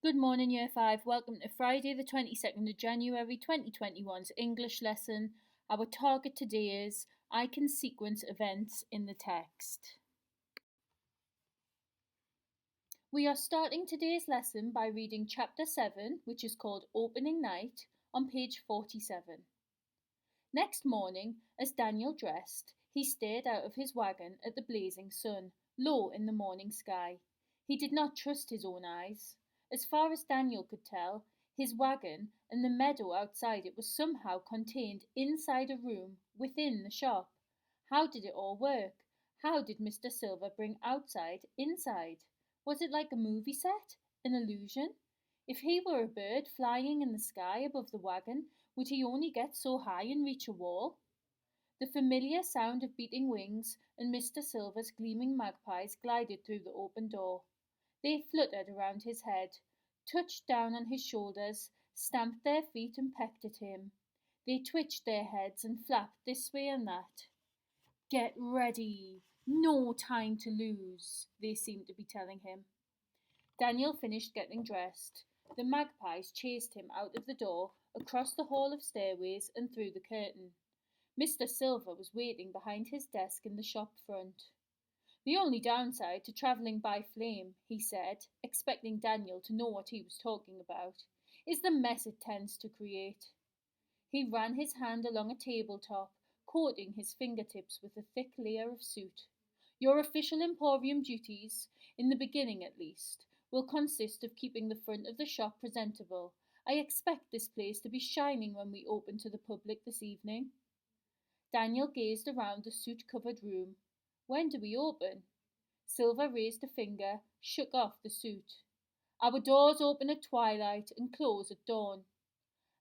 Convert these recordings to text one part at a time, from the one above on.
Good morning, Year 5. Welcome to Friday, the 22nd of January 2021's English lesson. Our target today is I can sequence events in the text. We are starting today's lesson by reading Chapter 7, which is called Opening Night, on page 47. Next morning, as Daniel dressed, he stared out of his wagon at the blazing sun, low in the morning sky. He did not trust his own eyes. As far as Daniel could tell, his wagon and the meadow outside it was somehow contained inside a room within the shop. How did it all work? How did Mr. Silver bring outside inside? Was it like a movie set? An illusion? If he were a bird flying in the sky above the wagon, would he only get so high and reach a wall? The familiar sound of beating wings and Mr. Silver's gleaming magpies glided through the open door. They fluttered around his head, touched down on his shoulders, stamped their feet and pecked at him. They twitched their heads and flapped this way and that. Get ready! No time to lose, they seemed to be telling him. Daniel finished getting dressed. The magpies chased him out of the door, across the hall of stairways and through the curtain. Mr. Silver was waiting behind his desk in the shop front. The only downside to travelling by flame, he said, expecting Daniel to know what he was talking about, is the mess it tends to create. He ran his hand along a tabletop, coating his fingertips with a thick layer of soot. Your official Emporium duties, in the beginning at least, will consist of keeping the front of the shop presentable. I expect this place to be shining when we open to the public this evening. Daniel gazed around the soot-covered room. When do we open? Silver raised a finger, shook off the soot. Our doors open at twilight and close at dawn.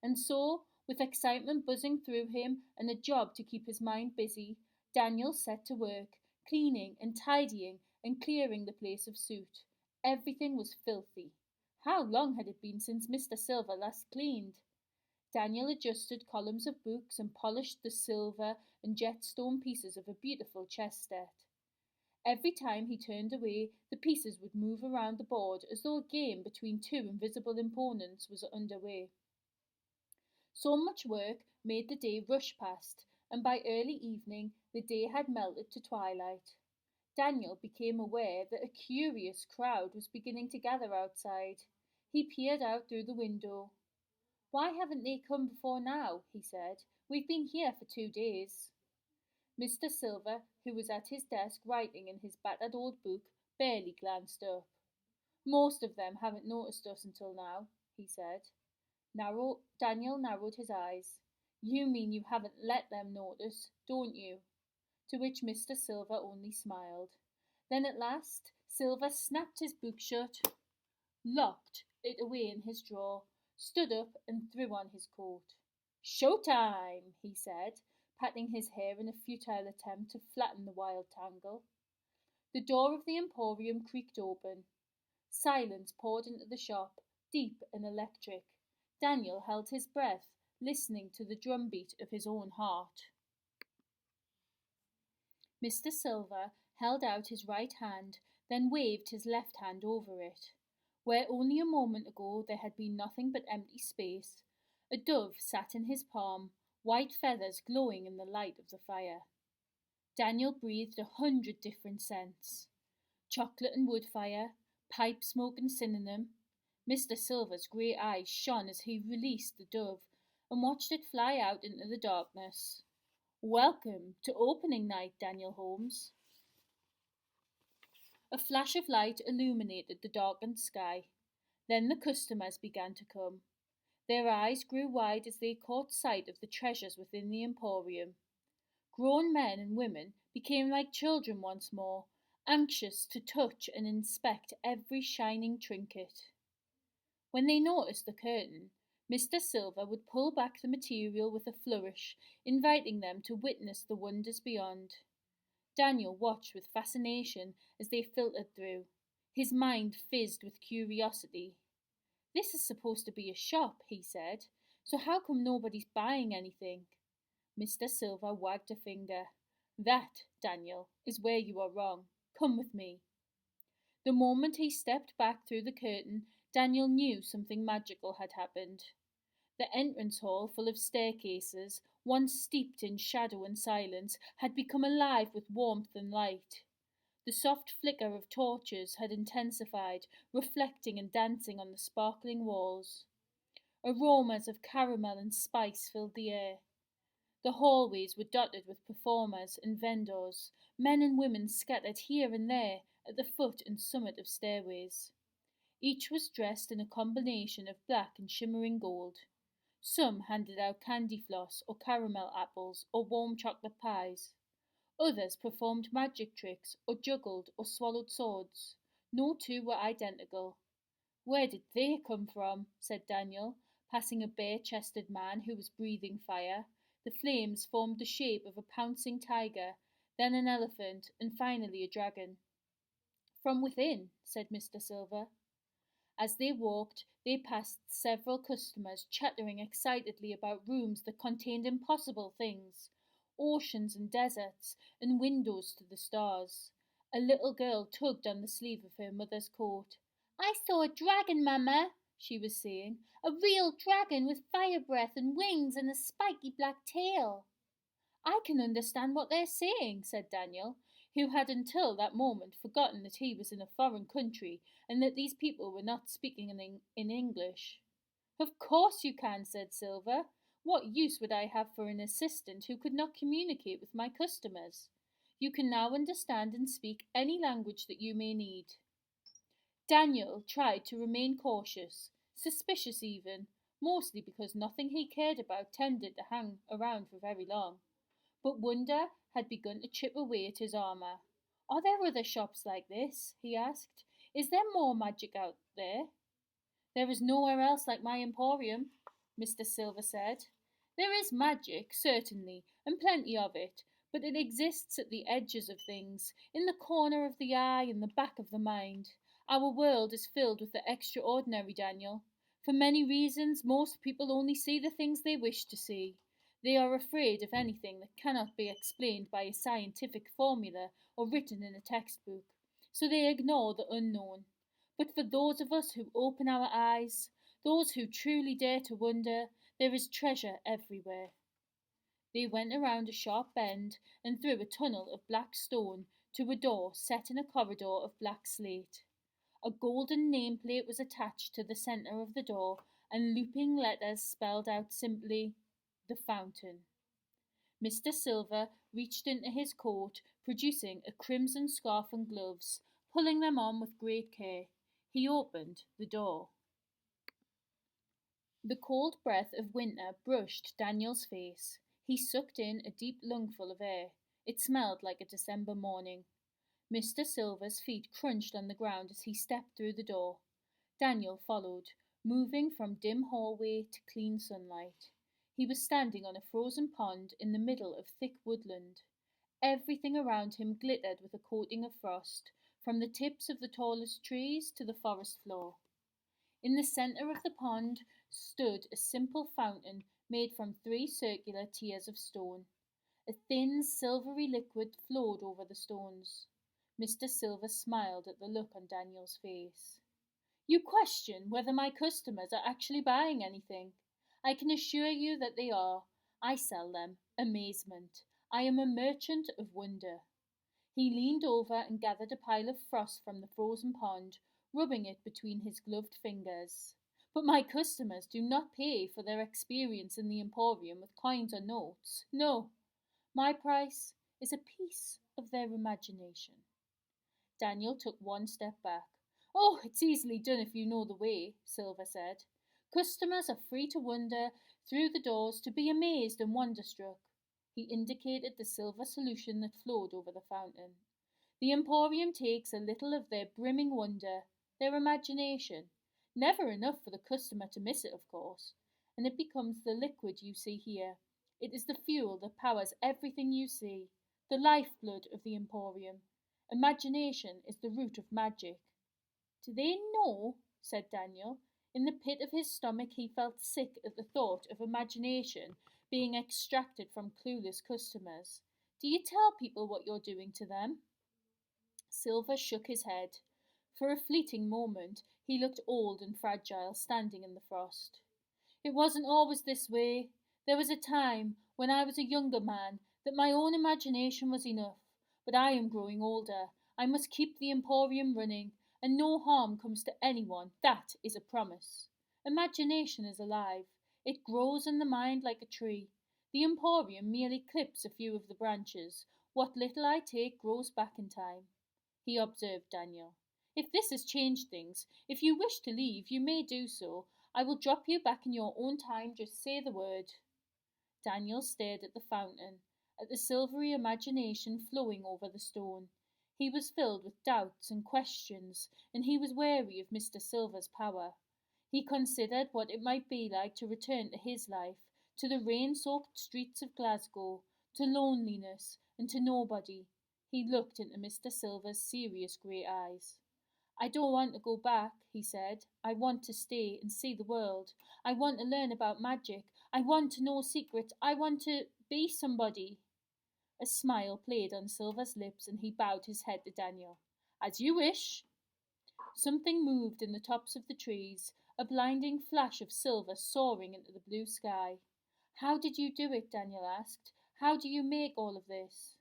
And so, with excitement buzzing through him and a job to keep his mind busy, Daniel set to work, cleaning and tidying and clearing the place of soot. Everything was filthy. How long had it been since Mr. Silver last cleaned? Daniel adjusted columns of books and polished the silver and jetstone pieces of a beautiful chess set. Every time he turned away, the pieces would move around the board as though a game between two invisible opponents was underway. So much work made the day rush past, and by early evening the day had melted to twilight. Daniel became aware that a curious crowd was beginning to gather outside. He peered out through the window. Why haven't they come before now? He said. We've been here for 2 days. Mr. Silver, who was at his desk writing in his battered old book, barely glanced up. Most of them haven't noticed us until now, he said. Daniel narrowed his eyes. You mean you haven't let them notice, don't you? To which Mr. Silver only smiled. Then at last, Silver snapped his book shut, locked it away in his drawer, stood up and threw on his coat. Showtime, he said, patting his hair in a futile attempt to flatten the wild tangle. The door of the Emporium creaked open. Silence poured into the shop, deep and electric. Daniel held his breath, listening to the drumbeat of his own heart. Mr. Silver held out his right hand, then waved his left hand over it. Where only a moment ago there had been nothing but empty space, a dove sat in his palm, white feathers glowing in the light of the fire. Daniel breathed 100 different scents. Chocolate and wood fire, pipe smoke and cinnamon. Mr. Silver's grey eyes shone as he released the dove and watched it fly out into the darkness. Welcome to opening night, Daniel Holmes. A flash of light illuminated the darkened sky. Then the customers began to come. Their eyes grew wide as they caught sight of the treasures within the Emporium. Grown men and women became like children once more, anxious to touch and inspect every shining trinket. When they noticed the curtain, Mr. Silver would pull back the material with a flourish, inviting them to witness the wonders beyond. Daniel watched with fascination as they filtered through. His mind fizzed with curiosity. This is supposed to be a shop, he said, so how come nobody's buying anything? Mr. Silver wagged a finger. That, Daniel, is where you are wrong. Come with me. The moment he stepped back through the curtain, Daniel knew something magical had happened. The entrance hall, full of staircases, once steeped in shadow and silence, had become alive with warmth and light. The soft flicker of torches had intensified, reflecting and dancing on the sparkling walls. Aromas of caramel and spice filled the air. The hallways were dotted with performers and vendors, men and women scattered here and there at the foot and summit of stairways. Each was dressed in a combination of black and shimmering gold. Some handed out candy floss or caramel apples or warm chocolate pies. Others performed magic tricks or juggled or swallowed swords. No two were identical. Where did they come from? Said Daniel, passing a bare chested man who was breathing fire. The flames formed the shape of a pouncing tiger, then an elephant, and finally a dragon. From within, said Mr. Silver. As they walked, they passed several customers chattering excitedly about rooms that contained impossible things, oceans and deserts, and windows to the stars. A little girl tugged on the sleeve of her mother's coat. I saw a dragon, Mamma, she was saying. A real dragon with fire breath and wings and a spiky black tail. I can understand what they're saying, said Daniel, who had until that moment forgotten that he was in a foreign country and that these people were not speaking in English. Of course you can, said Silver. What use would I have for an assistant who could not communicate with my customers? You can now understand and speak any language that you may need. Daniel tried to remain cautious, suspicious even, mostly because nothing he cared about tended to hang around for very long. But wonder had begun to chip away at his armour. Are there other shops like this? He asked. Is there more magic out there? There is nowhere else like my emporium, Mr. Silver said. There is magic, certainly, and plenty of it, but it exists at the edges of things, in the corner of the eye and the back of the mind. Our world is filled with the extraordinary, Daniel. For many reasons, most people only see the things they wish to see. They are afraid of anything that cannot be explained by a scientific formula or written in a textbook, so they ignore the unknown. But for those of us who open our eyes, those who truly dare to wonder, there is treasure everywhere. They went around a sharp bend and through a tunnel of black stone to a door set in a corridor of black slate. A golden nameplate was attached to the centre of the door, and looping letters spelled out simply, "The Fountain." Mr. Silver reached into his coat, producing a crimson scarf and gloves, pulling them on with great care. He opened the door. The cold breath of winter brushed Daniel's face. He sucked in a deep lungful of air. It smelled like a December morning. Mr. Silver's feet crunched on the ground as he stepped through the door. Daniel followed, moving from dim hallway to clean sunlight. He was standing on a frozen pond in the middle of thick woodland. Everything around him glittered with a coating of frost, from the tips of the tallest trees to the forest floor. In the centre of the pond stood a simple fountain made from 3 circular tiers of stone. A thin, silvery liquid flowed over the stones. Mr. Silver smiled at the look on Daniel's face. You question whether my customers are actually buying anything. I can assure you that they are. I sell them amazement. I am a merchant of wonder. He leaned over and gathered a pile of frost from the frozen pond, rubbing it between his gloved fingers. But my customers do not pay for their experience in the emporium with coins or notes. No, my price is a piece of their imagination. Daniel took one step back. Oh, it's easily done if you know the way, Silver said. Customers are free to wander through the doors to be amazed and wonderstruck. He indicated the silver solution that flowed over the fountain. The emporium takes a little of their brimming wonder, their imagination, never enough for the customer to miss it, of course, and it becomes the liquid you see here. It is the fuel that powers everything you see, the lifeblood of the emporium. Imagination is the root of magic. Do they know? Said Daniel. In the pit of his stomach he felt sick at the thought of imagination being extracted from clueless customers. Do you tell people what you're doing to them? Silver shook his head. For a fleeting moment, he looked old and fragile, standing in the frost. It wasn't always this way. There was a time, when I was a younger man, that my own imagination was enough. But I am growing older. I must keep the Emporium running, and no harm comes to anyone. That is a promise. Imagination is alive. It grows in the mind like a tree. The Emporium merely clips a few of the branches. What little I take grows back in time. He observed Daniel. If this has changed things, if you wish to leave, you may do so. I will drop you back in your own time, just say the word. Daniel stared at the fountain, at the silvery imagination flowing over the stone. He was filled with doubts and questions, and he was wary of Mr. Silver's power. He considered what it might be like to return to his life, to the rain-soaked streets of Glasgow, to loneliness, and to nobody. He looked into Mr. Silver's serious grey eyes. I don't want to go back, he said. I want to stay and see the world. I want to learn about magic. I want to know secrets. I want to be somebody. A smile played on Silver's lips and he bowed his head to Daniel. As you wish. Something moved in the tops of the trees, a blinding flash of silver soaring into the blue sky. How did you do it? Daniel asked. How do you make all of this?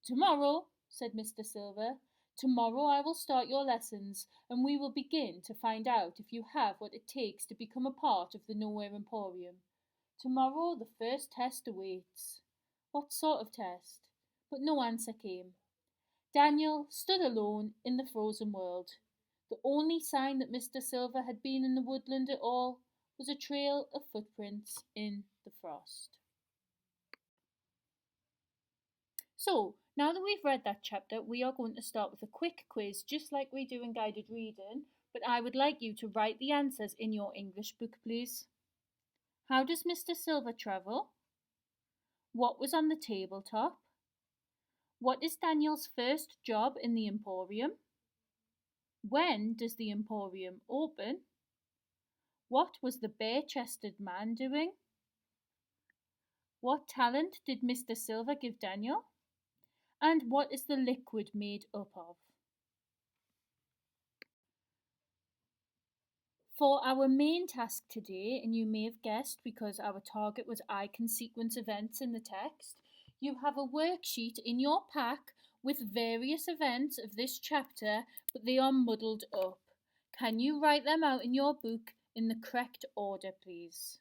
Tomorrow, said Mr. Silver. Tomorrow I will start your lessons, and we will begin to find out if you have what it takes to become a part of the Nowhere Emporium. Tomorrow the first test awaits. What sort of test? But no answer came. Daniel stood alone in the frozen world. The only sign that Mr. Silver had been in the woodland at all was a trail of footprints in the frost. So, now that we've read that chapter, we are going to start with a quick quiz, just like we do in guided reading, but I would like you to write the answers in your English book, please. How does Mr. Silver travel? What was on the tabletop? What is Daniel's first job in the Emporium? When does the Emporium open? What was the bare-chested man doing? What talent did Mr. Silver give Daniel? And what is the liquid made up of? For our main task today, and you may have guessed because our target was I can sequence events in the text, you have a worksheet in your pack with various events of this chapter, but they are muddled up. Can you write them out in your book in the correct order, please?